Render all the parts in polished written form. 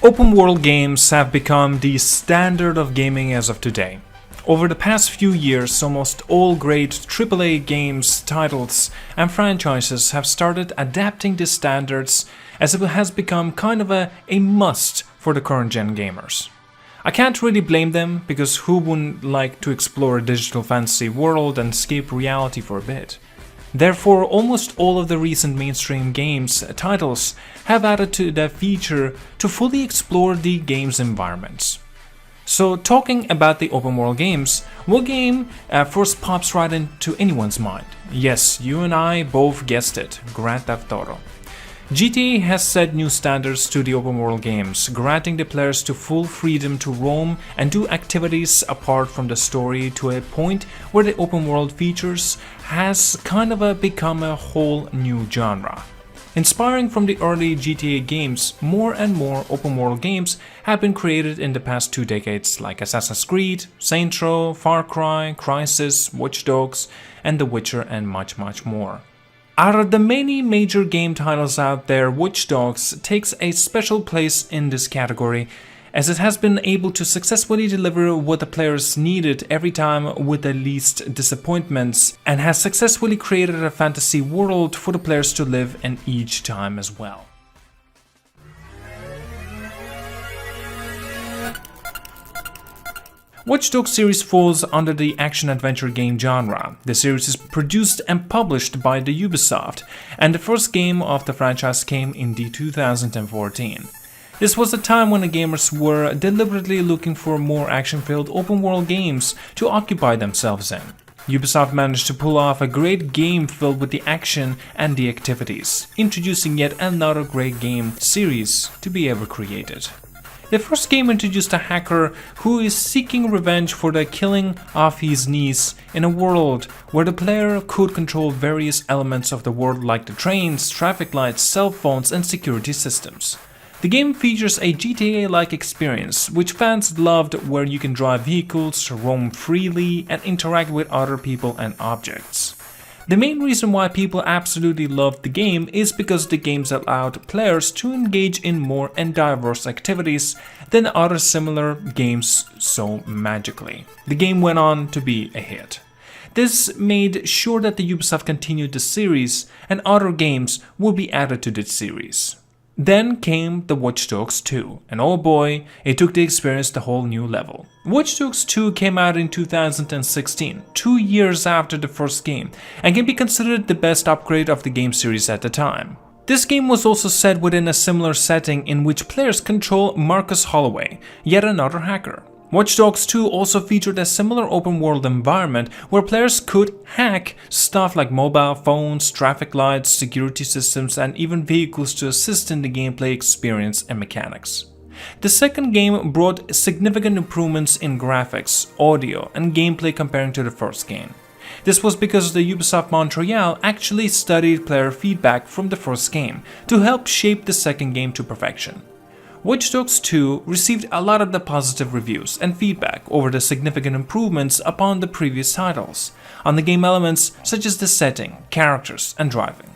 Open world games have become the standard of gaming as of today. Over the past few years, almost all great AAA games, titles, and franchises have started adapting these standards as it has become kind of a must for the current gen gamers. I can't really blame them, because who wouldn't like to explore a digital fantasy world and escape reality for a bit? Therefore, almost all of the recent mainstream games titles have added to that feature to fully explore the game's environments. So, talking about the open world games, what game first pops right into anyone's mind? Yes, you and I both guessed it, Grand Theft Auto. GTA has set new standards to the open world games, granting the players to full freedom to roam and do activities apart from the story, to a point where the open world features has kind of become a whole new genre. Inspiring from the early GTA games, more and more open world games have been created in the past 2 decades, like Assassin's Creed, Saints Row, Far Cry, Crysis, Watch Dogs, and The Witcher, and much more. Out of the many major game titles out there, Watch Dogs takes a special place in this category, as it has been able to successfully deliver what the players needed every time with the least disappointments, and has successfully created a fantasy world for the players to live in each time as well. Watch Dogs series falls under the action-adventure game genre. The series is produced and published by the Ubisoft, and the first game of the franchise came in 2014. This was a time when the gamers were deliberately looking for more action-filled open-world games to occupy themselves in. Ubisoft managed to pull off a great game filled with the action and the activities, introducing yet another great game series to be ever created. The first game introduced a hacker who is seeking revenge for the killing of his niece in a world where the player could control various elements of the world, like the trains, traffic lights, cell phones, and security systems. The game features a GTA-like experience, which fans loved, where you can drive vehicles, roam freely, and interact with other people and objects. The main reason why people absolutely loved the game is because the games allowed players to engage in more and diverse activities than other similar games so magically. The game went on to be a hit. This made sure that the Ubisoft continued the series, and other games would be added to this series. Then came the Watch Dogs 2, and oh boy, it took the experience to a whole new level. Watch Dogs 2 came out in 2016, 2 years after the first game, and can be considered the best upgrade of the game series at the time. This game was also set within a similar setting in which players control Marcus Holloway, yet another hacker. Watch Dogs 2 also featured a similar open-world environment where players could hack stuff like mobile phones, traffic lights, security systems, and even vehicles to assist in the gameplay experience and mechanics. The second game brought significant improvements in graphics, audio, and gameplay comparing to the first game. This was because the Ubisoft Montreal actually studied player feedback from the first game to help shape the second game to perfection. Watch Dogs 2 received a lot of the positive reviews and feedback over the significant improvements upon the previous titles, on the game elements such as the setting, characters, and driving.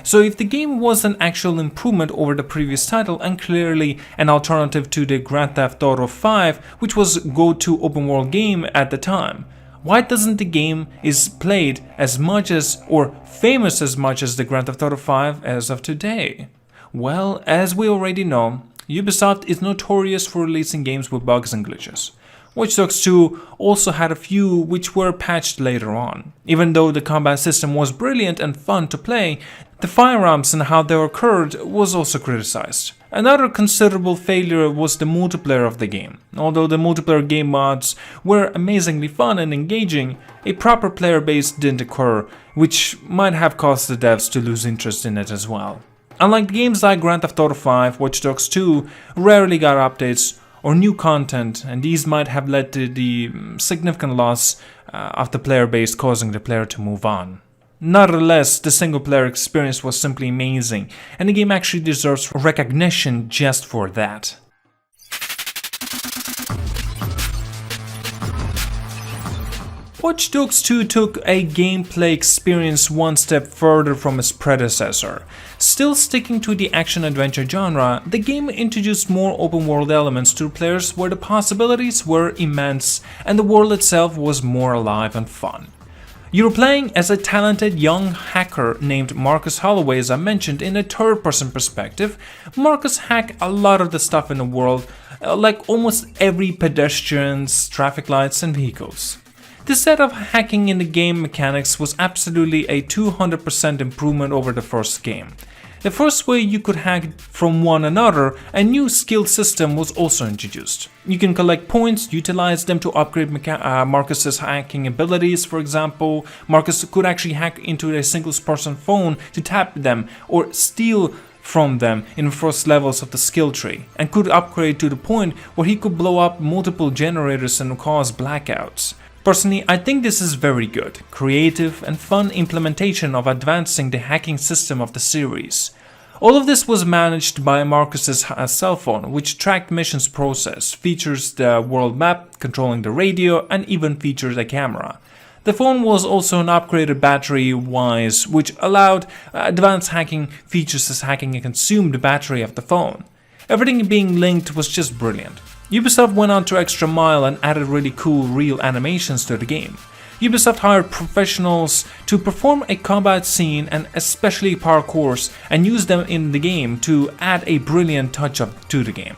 So if the game was an actual improvement over the previous title and clearly an alternative to the Grand Theft Auto 5, which was go-to open world game at the time, why doesn't the game is played as much as, or famous as much as, the Grand Theft Auto 5 as of today? Well, as we already know, Ubisoft is notorious for releasing games with bugs and glitches. Watch Dogs 2 also had a few which were patched later on. Even though the combat system was brilliant and fun to play, the firearms and how they occurred was also criticized. Another considerable failure was the multiplayer of the game. Although the multiplayer game mods were amazingly fun and engaging, a proper player base didn't occur, which might have caused the devs to lose interest in it as well. Unlike games like Grand Theft Auto 5, Watch Dogs 2 rarely got updates or new content, and these might have led to the significant loss of the player base, causing the player to move on. Nonetheless, the single player experience was simply amazing, and the game actually deserves recognition just for that. Watch Dogs 2 took a gameplay experience one step further from its predecessor. Still sticking to the action-adventure genre, the game introduced more open-world elements to players where the possibilities were immense and the world itself was more alive and fun. You're playing as a talented young hacker named Marcus Holloway, as I mentioned, in a third-person perspective. Marcus hacked a lot of the stuff in the world, like almost every pedestrians, traffic lights and vehicles. This set of hacking in the game mechanics was absolutely a 200% improvement over the first game. The first way you could hack from one another, a new skill system was also introduced. You can collect points, utilize them to upgrade Marcus's hacking abilities. For example, Marcus could actually hack into a single person phone to tap them or steal from them in the first levels of the skill tree, and could upgrade to the point where he could blow up multiple generators and cause blackouts. Personally, I think this is very good, creative and fun implementation of advancing the hacking system of the series. All of this was managed by Marcus's cell phone, which tracked missions process, features the world map, controlling the radio, and even features a camera. The phone was also an upgraded battery-wise, which allowed advanced hacking features as hacking a consumed battery of the phone. Everything being linked was just brilliant. Ubisoft went on to extra mile and added really cool real animations to the game. Ubisoft hired professionals to perform a combat scene and especially parkours and use them in the game to add a brilliant touch-up to the game.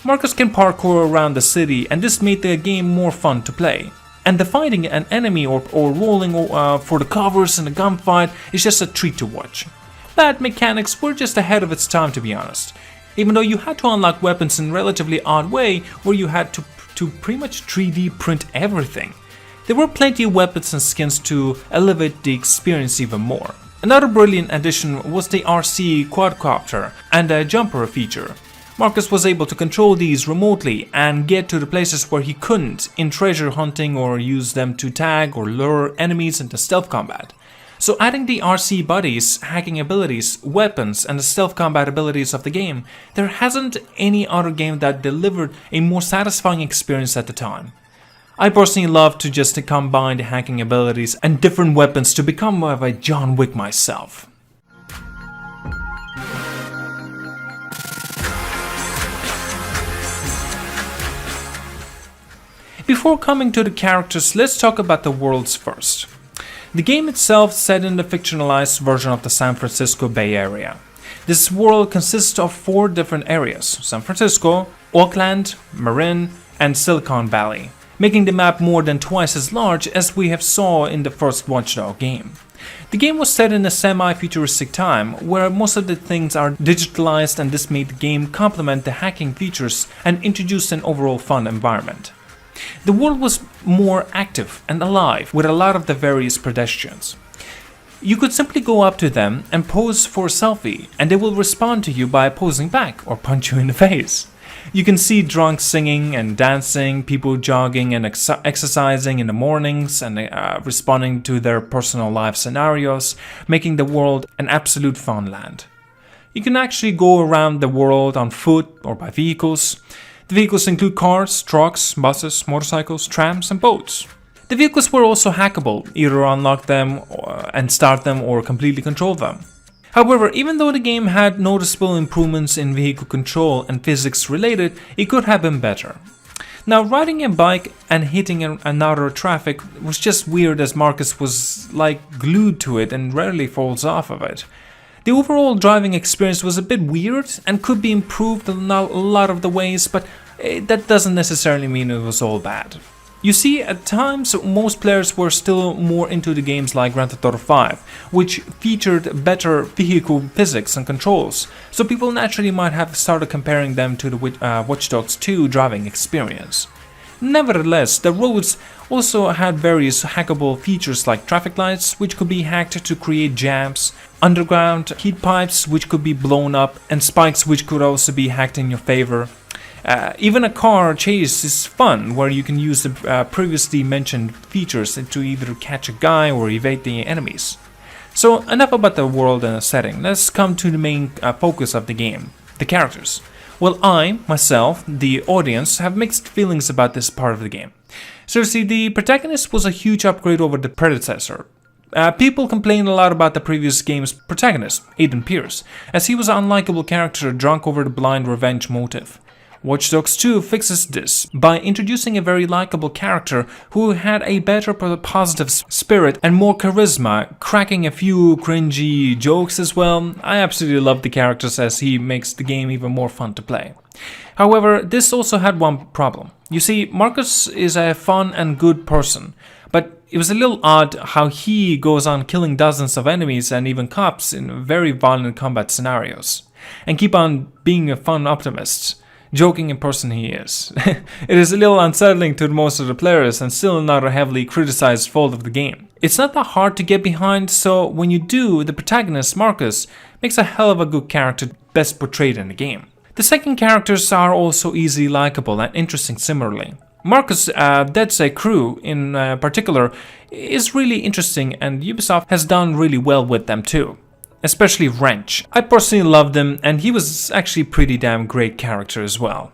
Marcus can parkour around the city and this made the game more fun to play. And the fighting an enemy or rolling for the covers in a gunfight is just a treat to watch. Bad mechanics were just ahead of its time, to be honest. Even though you had to unlock weapons in a relatively odd way where you had to pretty much 3D print everything. There were plenty of weapons and skins to elevate the experience even more. Another brilliant addition was the RC quadcopter and a jumper feature. Marcus was able to control these remotely and get to the places where he couldn't in treasure hunting or use them to tag or lure enemies into stealth combat. So adding the RC buddies, hacking abilities, weapons and the stealth combat abilities of the game, there hasn't any other game that delivered a more satisfying experience at the time. I personally love to just combine the hacking abilities and different weapons to become more of a John Wick myself. Before coming to the characters, let's talk about the worlds first. The game itself is set in the fictionalized version of the San Francisco Bay Area. This world consists of 4 different areas: San Francisco, Oakland, Marin, and Silicon Valley, making the map more than twice as large as we have saw in the first Watch Dogs game. The game was set in a semi-futuristic time where most of the things are digitalized, and this made the game complement the hacking features and introduce an overall fun environment. The world was more active and alive with a lot of the various pedestrians. You could simply go up to them and pose for a selfie, and they will respond to you by posing back or punch you in the face. You can see drunks singing and dancing, people jogging and exercising in the mornings and responding to their personal life scenarios, making the world an absolute fun land. You can actually go around the world on foot or by vehicles. The vehicles include cars, trucks, buses, motorcycles, trams, and boats. The vehicles were also hackable, either unlock them and start them or completely control them. However, even though the game had noticeable improvements in vehicle control and physics related, it could have been better. Now, riding a bike and hitting another traffic was just weird, as Marcus was like glued to it and rarely falls off of it. The overall driving experience was a bit weird and could be improved in a lot of the ways, but that doesn't necessarily mean it was all bad. You see, at times most players were still more into the games like Grand Theft Auto 5, which featured better vehicle physics and controls, so people naturally might have started comparing them to the Watch Dogs 2 driving experience. Nevertheless, the roads also had various hackable features like traffic lights, which could be hacked to create jams, underground heat pipes which could be blown up, and spikes which could also be hacked in your favor. Even a car chase is fun, where you can use the previously mentioned features to either catch a guy or evade the enemies. So enough about the world and the setting, let's come to the main focus of the game, the characters. Well, I, myself, the audience, have mixed feelings about this part of the game. Seriously, the protagonist was a huge upgrade over the predecessor. People complained a lot about the previous game's protagonist, Aiden Pierce, as he was an unlikable character drunk over the blind revenge motive. Watch Dogs 2 fixes this by introducing a very likable character who had a better positive spirit and more charisma, cracking a few cringy jokes as well. I absolutely love the characters as he makes the game even more fun to play. However, this also had one problem. You see, Marcus is a fun and good person, but it was a little odd how he goes on killing dozens of enemies and even cops in very violent combat scenarios, and keep on being a fun optimist. Joking in person he is. It is a little unsettling to most of the players and still not a heavily criticized fault of the game. It's not that hard to get behind, so when you do, the protagonist, Marcus, makes a hell of a good character best portrayed in the game. The second characters are also easily likable and interesting similarly. Marcus' ZDEyE crew in particular is really interesting, and Ubisoft has done really well with them too. Especially Wrench. I personally loved him, and he was actually pretty damn great character as well.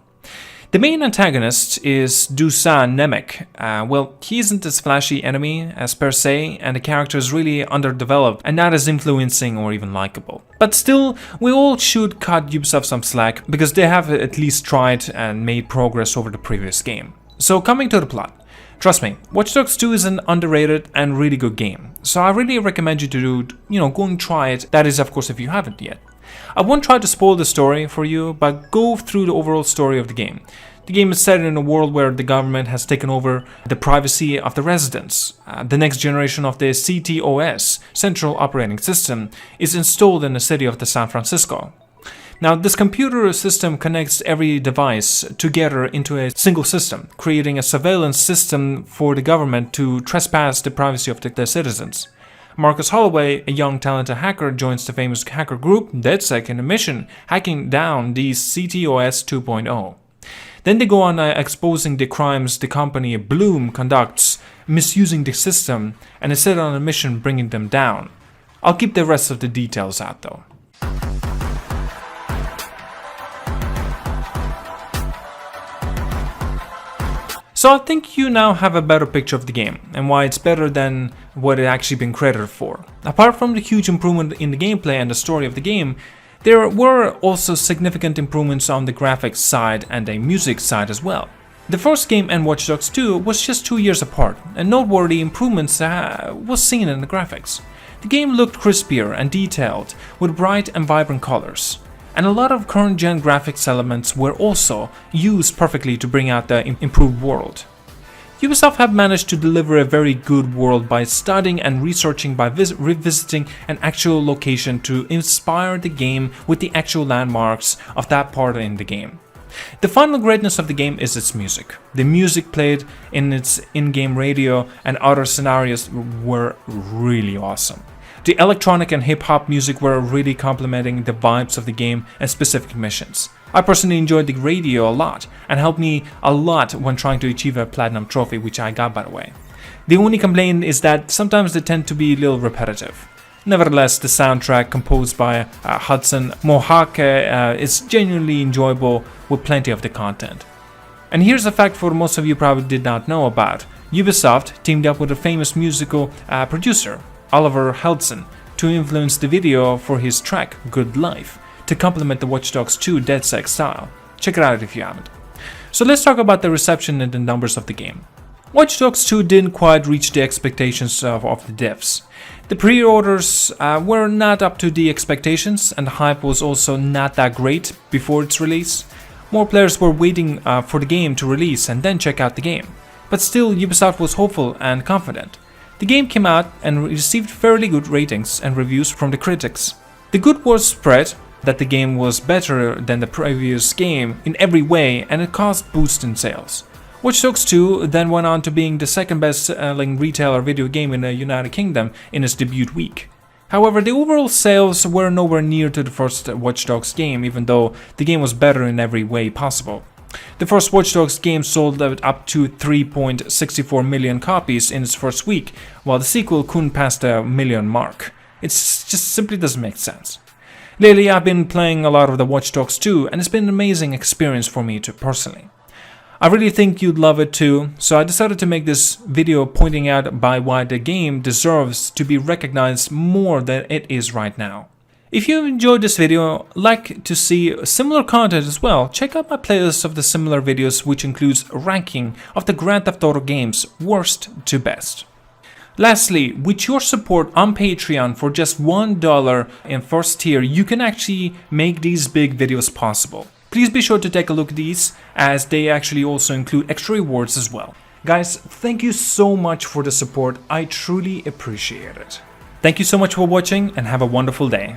The main antagonist is Dusan Nemec. Well, he isn't as flashy enemy as per se, and the character is really underdeveloped and not as influencing or even likable. But still, we all should cut Ubisoft some slack, because they have at least tried and made progress over the previous game. So coming to the plot. Trust me, Watch Dogs 2 is an underrated and really good game, so I really recommend you to go and try it, that is of course if you haven't yet. I won't try to spoil the story for you, but go through the overall story of the game. The game is set in a world where the government has taken over the privacy of the residents. The next generation of the CTOS, Central Operating System, is installed in the city of San Francisco. Now, this computer system connects every device together into a single system, creating a surveillance system for the government to trespass the privacy of the citizens. Marcus Holloway, a young talented hacker, joins the famous hacker group DedSec in a mission hacking down the CTOS 2.0. Then they go on exposing the crimes the company Bloom conducts, misusing the system, and is set on a mission bringing them down. I'll keep the rest of the details out though. So I think you now have a better picture of the game and why it's better than what it actually been credited for. Apart from the huge improvement in the gameplay and the story of the game, there were also significant improvements on the graphics side and the music side as well. The first game and Watch Dogs 2 was just 2 years apart, and noteworthy improvements was seen in the graphics. The game looked crispier and detailed, with bright and vibrant colors. And a lot of current gen graphics elements were also used perfectly to bring out the improved world. Ubisoft have managed to deliver a very good world by studying and researching, by revisiting an actual location to inspire the game with the actual landmarks of that part in the game. The final greatness of the game is its music. The music played in its in-game radio and other scenarios were really awesome. The electronic and hip-hop music were really complementing the vibes of the game and specific missions. I personally enjoyed the radio a lot and helped me a lot when trying to achieve a platinum trophy, which I got by the way. The only complaint is that sometimes they tend to be a little repetitive. Nevertheless, the soundtrack composed by Hudson Mohake is genuinely enjoyable with plenty of the content. And here's a fact for most of you probably did not know about. Ubisoft teamed up with a famous musical producer, Oliver Heldson, to influence the video for his track Good Life to complement the Watch Dogs 2 DedSec style. Check it out if you haven't. So let's talk about the reception and the numbers of the game. Watch Dogs 2 didn't quite reach the expectations of the devs. The pre-orders were not up to the expectations, and the hype was also not that great before its release. More players were waiting for the game to release and then check out the game. But still, Ubisoft was hopeful and confident. The game came out and received fairly good ratings and reviews from the critics. The good word spread that the game was better than the previous game in every way, and it caused boost in sales. Watch Dogs 2 then went on to being the second best-selling retailer video game in the United Kingdom in its debut week. However, the overall sales were nowhere near to the first Watch Dogs game, even though the game was better in every way possible. The first Watch Dogs game sold up to 3.64 million copies in its first week, while the sequel couldn't pass the million mark. It just simply doesn't make sense. Lately, I've been playing a lot of the Watch Dogs 2, and it's been an amazing experience for me too personally. I really think you'd love it too, so I decided to make this video pointing out by why the game deserves to be recognized more than it is right now. If you enjoyed this video, like to see similar content as well, check out my playlist of the similar videos, which includes a ranking of the Grand Theft Auto games worst to best. Lastly, with your support on Patreon for just $1 in first tier, you can actually make these big videos possible. Please be sure to take a look at these, as they actually also include extra rewards as well. Guys, thank you so much for the support, I truly appreciate it. Thank you so much for watching and have a wonderful day.